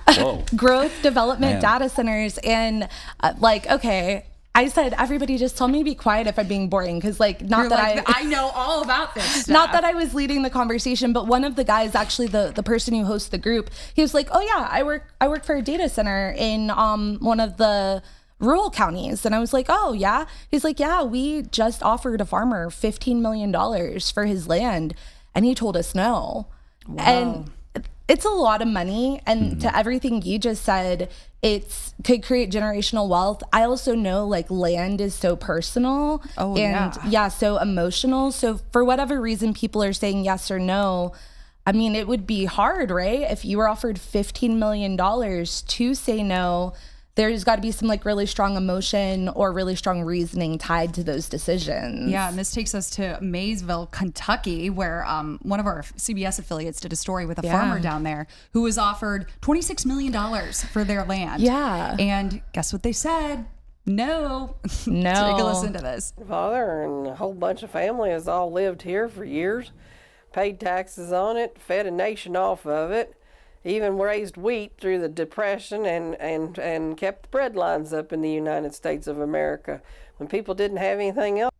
Whoa. Growth, development, data centers. And okay. I said, everybody just tell me to be quiet if I'm being boring. Because I know all about this stuff. Not that I was leading the conversation, but one of the guys, actually the person who hosts the group, he was like, oh yeah, I work for a data center in one of the rural counties. And I was like, oh yeah? He's like, yeah, we just offered a farmer $15 million for his land. And he told us no. Wow. And it's a lot of money. And to everything you just said, it could create generational wealth. I also know like land is so personal so emotional. So for whatever reason, people are saying yes or no. I mean, it would be hard, right? If you were offered $15 million to say no, there's got to be some like really strong emotion or really strong reasoning tied to those decisions. Yeah, and this takes us to Maysville, Kentucky, where one of our CBS affiliates did a story with a farmer down there who was offered $26 million for their land. Yeah. And guess what they said? No. No. Take a listen to this. Father and a whole bunch of family has all lived here for years, paid taxes on it, fed a nation off of it, even raised wheat through the Depression and kept the bread lines up in the United States of America when people didn't have anything else.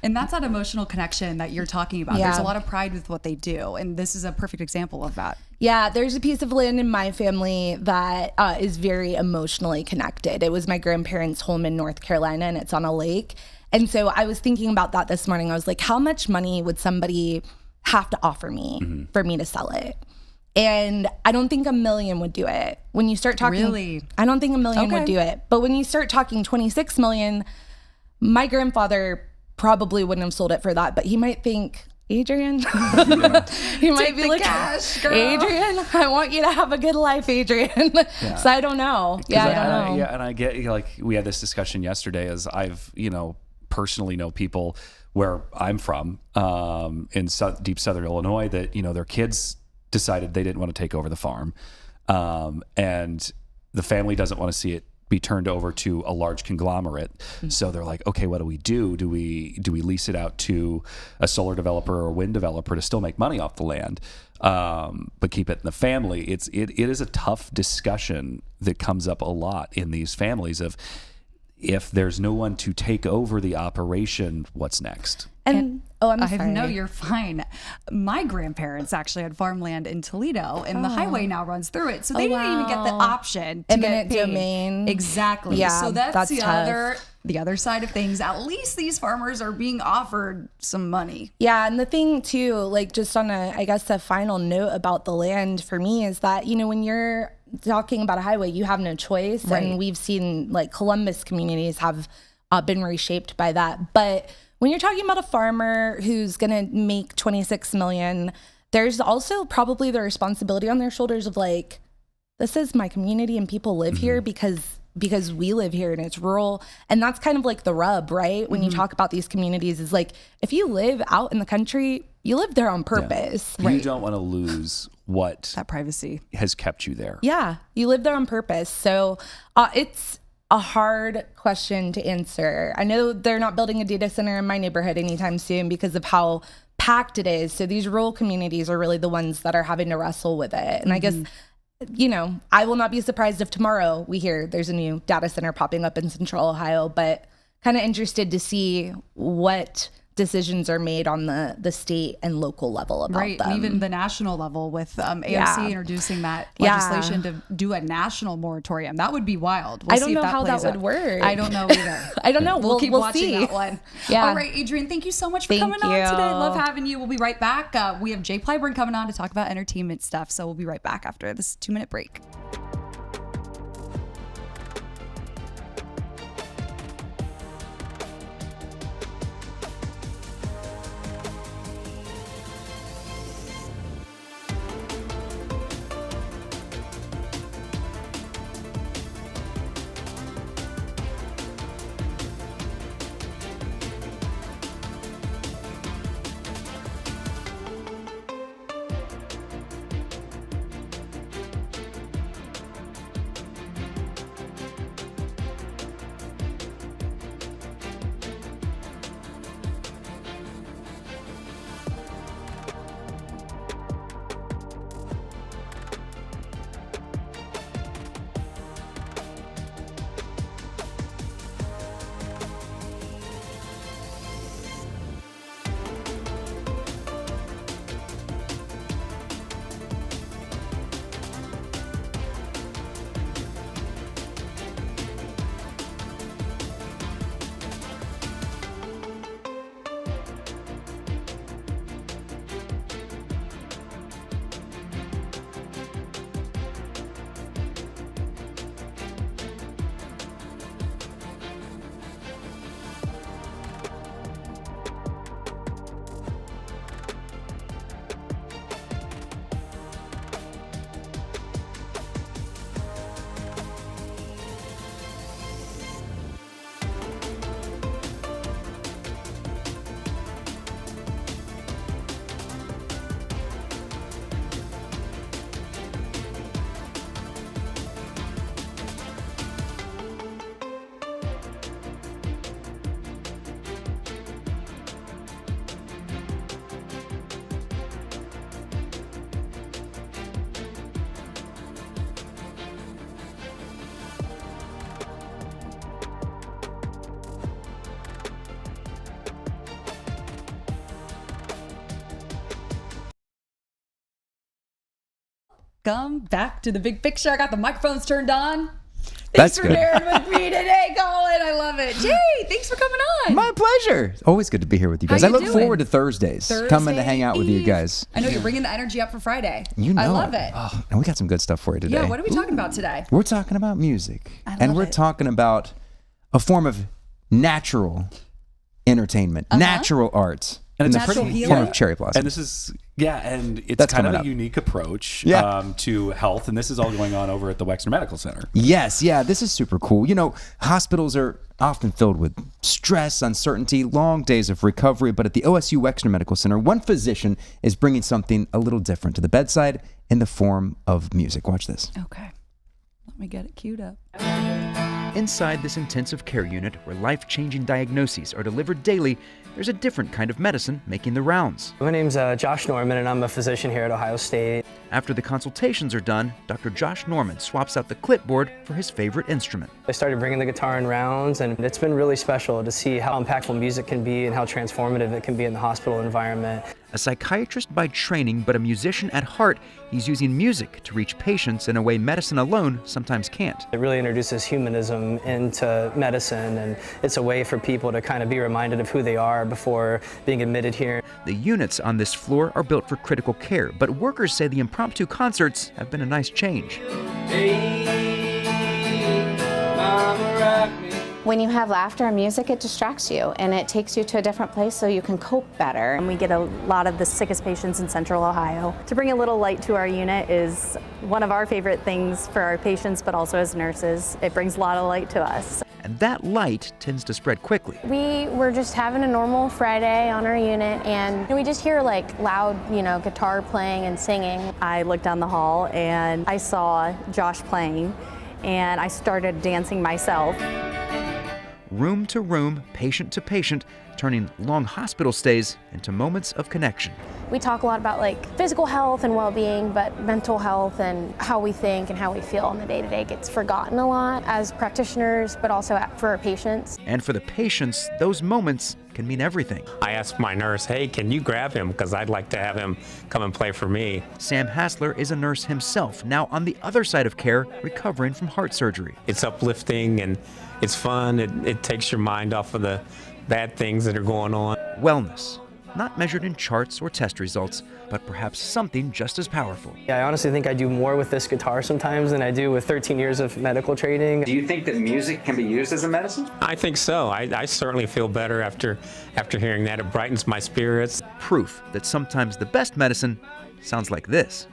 And that's that emotional connection that you're talking about. There's a lot of pride with what they do. And this is a perfect example of that. Yeah, there's a piece of land in my family that is very emotionally connected. It was my grandparents' home in North Carolina, and it's on a lake. And so I was thinking about that this morning. I was like, how much money would somebody have to offer me for me to sell it? And I don't think $1 million would do it. When you start talking, really? I don't think $1 million would do it. But when you start talking $26 million, my grandfather probably wouldn't have sold it for that. But he might think, Adrian, he might be like, cash, girl. Adrian, I want you to have a good life, Adrian. So I don't know. I don't know. And I get, like, we had this discussion yesterday as I've, personally know people where I'm from in deep Southern Illinois that, their kids decided they didn't want to take over the farm, and the family doesn't want to see it be turned over to a large conglomerate. So they're like, okay, what do we do? Do we lease it out to a solar developer or a wind developer to still make money off the land, but keep it in the family? It is a tough discussion that comes up a lot in these families of, if there's no one to take over the operation, what's next? And I'm sorry. No, you're fine. My grandparents actually had farmland in Toledo, and the highway now runs through it. So they didn't even get the option to eminent get paid. domain. Exactly. Yeah, so that's the tough. the other side of things. At least these farmers are being offered some money. Yeah, and the thing too, like just on a final note about the land for me is that, when you're talking about a highway, you have no choice. Right. And we've seen like Columbus communities have been reshaped by that. But when you're talking about a farmer who's going to make $26 million, there's also probably the responsibility on their shoulders of like, this is my community and people live here because we live here and it's rural. And that's kind of like the rub, right? When you talk about these communities, is like, if you live out in the country, you live there on purpose. You don't want to lose what That privacy has kept you there. Yeah, you live there on purpose. So it's a hard question to answer. I know they're not building a data center in my neighborhood anytime soon because of how packed it is. So these rural communities are really the ones that are having to wrestle with it. And I guess, I will not be surprised if tomorrow we hear there's a new data center popping up in Central Ohio, but kind of interested to see what decisions are made on the state and local level about them. and even the national level with AOC introducing that legislation to do a national moratorium. That would be wild. I don't know how that would work. I don't know either. I don't know. We'll keep watching see. that one. Yeah. All right, Adrian, thank you so much for Thank coming on you. today. Love having you. We'll be right back. We have Jay Plyburn coming on to talk about entertainment stuff. So we'll be right back after this 2-minute break. welcome back to the big picture. I got the microphones turned on. That's Thanks for good. bearing with me today, Collin. I love it. Jay, thanks for coming on. My pleasure. Always good to be here with you guys. How I you look doing? forward to Thursdays. Coming to hang out with you guys. I know you're bringing the energy up for Friday. You know I love it. Oh, and we got some good stuff for you today. Yeah, what are we talking about today? We're talking about music. And love we're it. talking about a form of natural entertainment, natural arts. And it's a Natural pretty healing? Form of cherry blossom. And this is and it's That's kind of coming a up. unique approach Yeah. to health, and this is all going on over at the Wexner Medical Center. Yes, yeah, this is super cool. You know, hospitals are often filled with stress, uncertainty, long days of recovery, but at the OSU Wexner Medical Center, one physician is bringing something a little different to the bedside in the form of music. Watch this. Okay. Let me get it queued up. Inside this intensive care unit where life-changing diagnoses are delivered daily, there's a different kind of medicine making the rounds. My name's Josh Norman, and I'm a physician here at Ohio State. After the consultations are done, Dr. Josh Norman swaps out the clipboard for his favorite instrument. I started bringing the guitar in rounds, and it's been really special to see how impactful music can be and how transformative it can be in the hospital environment. A psychiatrist by training, but a musician at heart, he's using music to reach patients in a way medicine alone sometimes can't. It really introduces humanism into medicine, and it's a way for people to kind of be reminded of who they are before being admitted here. The units on this floor are built for critical care, but workers say the impromptu concerts have been a nice change. When you have laughter and music, it distracts you and it takes you to a different place so you can cope better. And we get a lot of the sickest patients in Central Ohio. To bring a little light to our unit is one of our favorite things for our patients, but also as nurses. It brings a lot of light to us. And that light tends to spread quickly. We were just having a normal Friday on our unit and we just hear like loud, guitar playing and singing. I looked down the hall and I saw Josh playing and I started dancing myself. Room to room, patient to patient, turning long hospital stays into moments of connection. We talk a lot about like physical health and well-being, but mental health and how we think and how we feel on the day-to-day gets forgotten a lot as practitioners, but also for our patients. And for the patients, those moments can mean everything. I asked my nurse, hey, can you grab him? Because I'd like to have him come and play for me. Sam Hassler is a nurse himself, now on the other side of care, recovering from heart surgery. It's uplifting and it's fun. It takes your mind off of the bad things that are going on. Wellness, not measured in charts or test results, but perhaps something just as powerful. Yeah, I honestly think I do more with this guitar sometimes than I do with 13 years of medical training. Do you think that music can be used as a medicine? I think so. I certainly feel better after hearing that. It brightens my spirits. Proof that sometimes the best medicine sounds like this.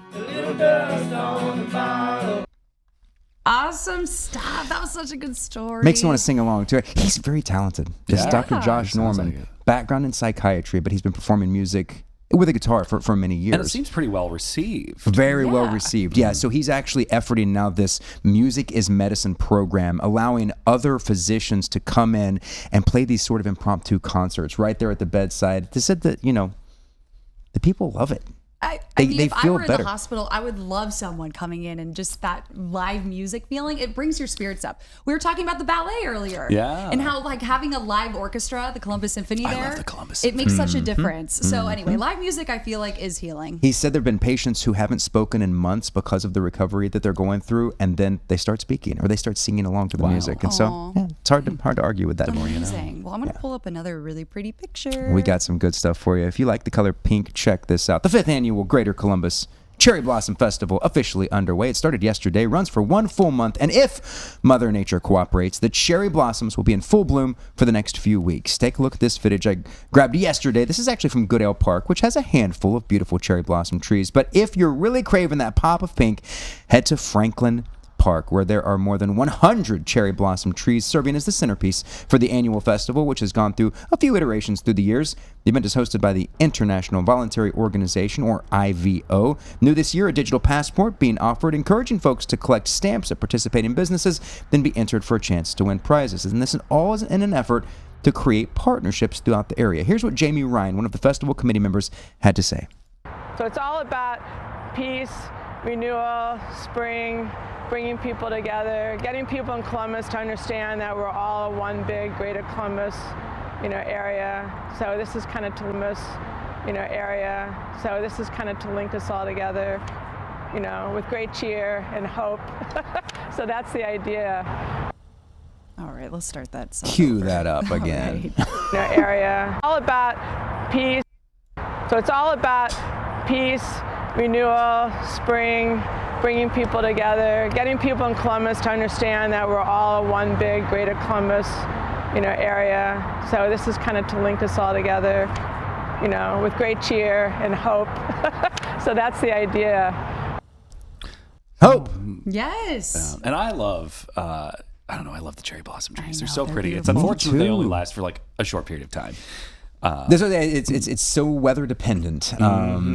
Awesome stuff. That was such a good story. Makes me want to sing along to it. He's very talented. This is Dr. Josh Sounds Norman, like it. background in psychiatry, but he's been performing music with a guitar for many years. And it seems pretty well received. Very well received. Yeah, so he's actually efforting now this Music is Medicine program, allowing other physicians to come in and play these sort of impromptu concerts right there at the bedside. They said that, the people love it. I mean, they if feel I were in better. the hospital, I would love someone coming in and just that live music feeling. It brings your spirits up. We were talking about the ballet earlier. Yeah. And how like having a live orchestra, the Columbus Symphony I there. love the Columbus It makes such a difference. So anyway, live music I feel like is healing. He said there have been patients who haven't spoken in months because of the recovery that they're going through, and then they start speaking or they start singing along to the music. And so it's hard to argue with that. Amazing. Well, I'm going to pull up another really pretty picture. We got some good stuff for you. If you like the color pink, check this out. The 5th annual Greater Columbus Cherry Blossom Festival officially underway. It started yesterday, runs for 1 full month, and if Mother Nature cooperates, the cherry blossoms will be in full bloom for the next few weeks. Take a look at this footage I grabbed yesterday. This is actually from Goodale Park, which has a handful of beautiful cherry blossom trees. But if you're really craving that pop of pink, head to Franklin Park, where there are more than 100 cherry blossom trees serving as the centerpiece for the annual festival, which has gone through a few iterations through the years. The event is hosted by the International Voluntary Organization, or IVO. New this year, a digital passport being offered, encouraging folks to collect stamps at participating businesses, then be entered for a chance to win prizes. And this is all in an effort to create partnerships throughout the area. Here's what Jamie Ryan, one of the festival committee members, had to say. So it's all about peace, renewal, spring, bringing people together, getting people in Columbus to understand that we're all one big Greater Columbus, area. So this is kind of to Columbus, area. So this is kind of to link us all together. with great cheer and hope. So that's the idea. All right, let's start that song. Cue that up again. Area. All about peace. So it's all about peace, renewal, spring, bringing people together, getting people in Columbus to understand that we're all one big greater Columbus, area. So this is kind of to link us all together, with great cheer and hope. So that's the idea. Hope. Yes. And I love, I love the cherry blossom trees. They're so they're pretty. It's beautiful. unfortunate they only last for like a short period of time. It's so weather dependent.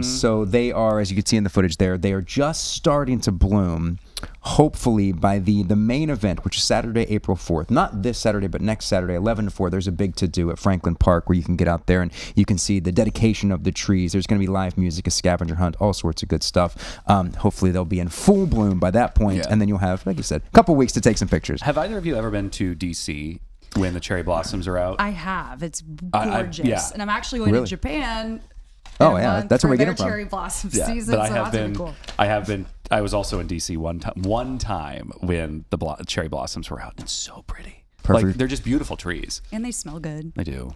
So they are, as you can see in the footage there, they are just starting to bloom. Hopefully by the main event, which is Saturday, April 4th. Not this Saturday, but next Saturday, 11 to 4. There's a big to-do at Franklin Park where you can get out there and you can see the dedication of the trees. There's going to be live music, a scavenger hunt, all sorts of good stuff. Hopefully they'll be in full bloom by that point, and then you'll have, like you said, a couple weeks to take some pictures. Have either of you ever been to D.C. when the cherry blossoms are out? I have. It's gorgeous. And I'm actually going to Japan. Oh yeah, that's where we get them from. Cherry blossom season. But so that's really cool. I was also in DC one time when the cherry blossoms were out. It's so pretty. Perfect. Like they're just beautiful trees. And they smell good. They do.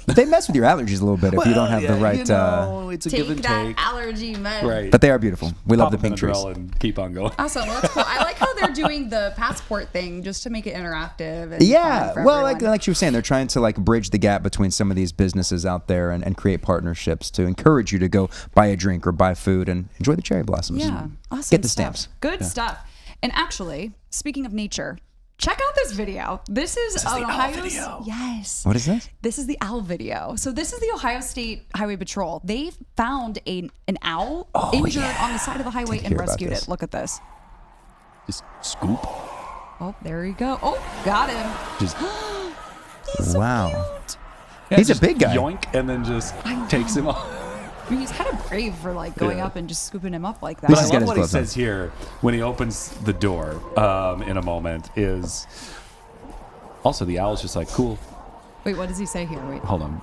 They mess with your allergies a little bit if you don't have the right. It's a give and take. Allergy med. Right. But they are beautiful. We love the pink trees. trees. And keep on going. Awesome. Well, that's cool. I like how they're doing the passport thing just to make it interactive. And Yeah. fun for Well, everyone. like you were saying, they're trying to bridge the gap between some of these businesses out there and create partnerships to encourage you to go buy a drink or buy food and enjoy the cherry blossoms. Yeah. Awesome. Get the stuff. stamps. Good stuff. And actually, speaking of nature, check out this video. This is the Ohio's. owl video. Yes. What is this? This is the owl video. So this is the Ohio State Highway Patrol. They found an owl injured on the side of the highway and hear about rescued this. it. Look at this. Just scoop. Oh, there you go. Oh, got him. Just He's so Wow. cute. He's a just big guy. Yoink, and then just takes him off. I mean, he's kind of brave for going up and just scooping him up like that. This But is I got love his what he gloves on. says here when he opens the door in a moment is also the owl's just like, cool. Wait, what does he say here? Wait. Hold on.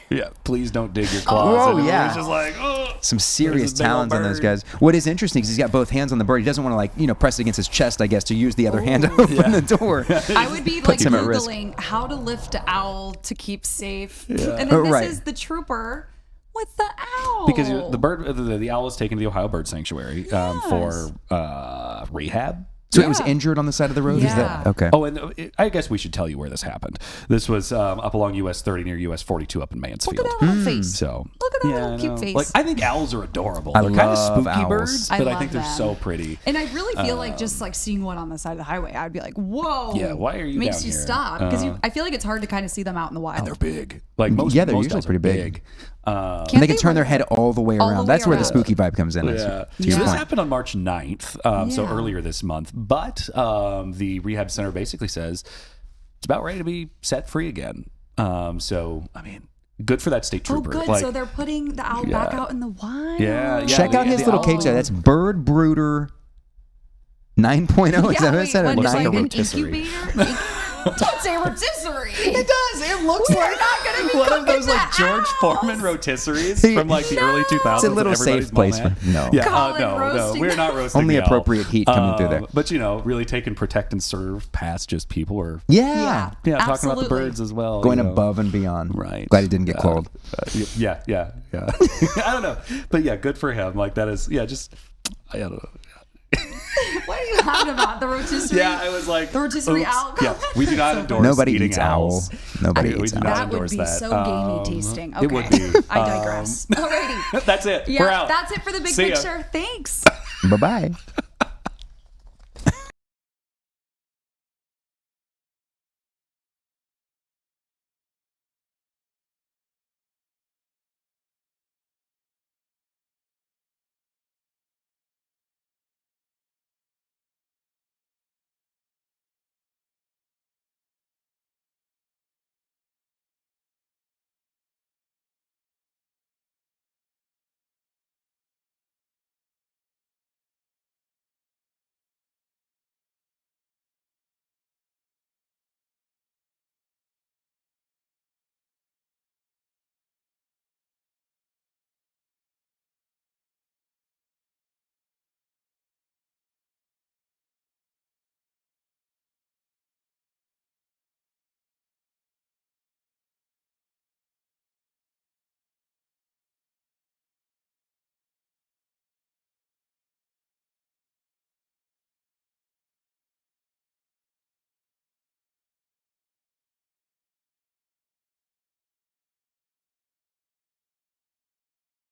Yeah, please don't dig your claws. Oh, into me. yeah. He's just like, oh. Some serious There's a big old talons on those bird. guys. What is interesting is he's got both hands on the bird. He doesn't want to press it against his chest, I guess, to use the other hand to open the door. I would be Puts him at risk. Googling how to lift an owl to keep safe. Yeah. And then this Right. is the trooper with the owl. Because the owl is taken to the Ohio Bird Sanctuary for rehab. So it was injured on the side of the road? Is that Yeah. okay? Oh, and I guess we should tell you where this happened. This was up along US 30 near US 42 up in Mansfield. Look at that little face. So Look at that yeah, little I cute know. face. Like I think owls are adorable. I They're kind of love spooky owls. birds, I but I love think they're them. so pretty. And I really feel like just seeing one on the side of the highway, I'd be like, whoa. Yeah, why are you Makes down you here? stop. Because I feel like it's hard to kind of see them out in the wild. And they're big. Like most, Yeah, they're most usually owls are pretty big. big. And they can turn their head all the way All the around. way That's where the around. spooky vibe comes in. Yeah. To So your this point. happened on March 9th, so earlier this month. But the rehab center basically says it's about ready to be set free again. So, I mean, good for that state Oh, trooper. good. Like, so they're putting the owl back out in the wild. Yeah. Check out his the little owl- cage there. That's Bird Brooder 9.0. Is that what I said? What, Or it's like an rotisserie. incubator? Don't say rotisserie. It does. It looks We're like not gonna be one of those cooking like the George owls. Foreman rotisseries from like the early 2000s. It's a little Everybody's safe place mom had. for- no. Yeah, Collin no, roasting we're not roasting. Only the owl. appropriate heat coming through there. But really taking protect and serve past just people or Yeah. talking about the absolutely. birds as well. Going you know. above and beyond. Right. Glad he didn't get cold. Yeah. I don't know, but yeah, good for him. Like that is just I don't know. What are you talking about? The rotisserie? Yeah, I was like The rotisserie oops. owl? Yeah, we do not endorse Nobody eating eats owls. owl. Nobody We eats do owl. not That would endorse be that. so gamey tasting. Okay. It would be. I digress. Alrighty. That's it. Yeah, We're out. that's it for the big See ya. picture. Thanks. Bye-bye.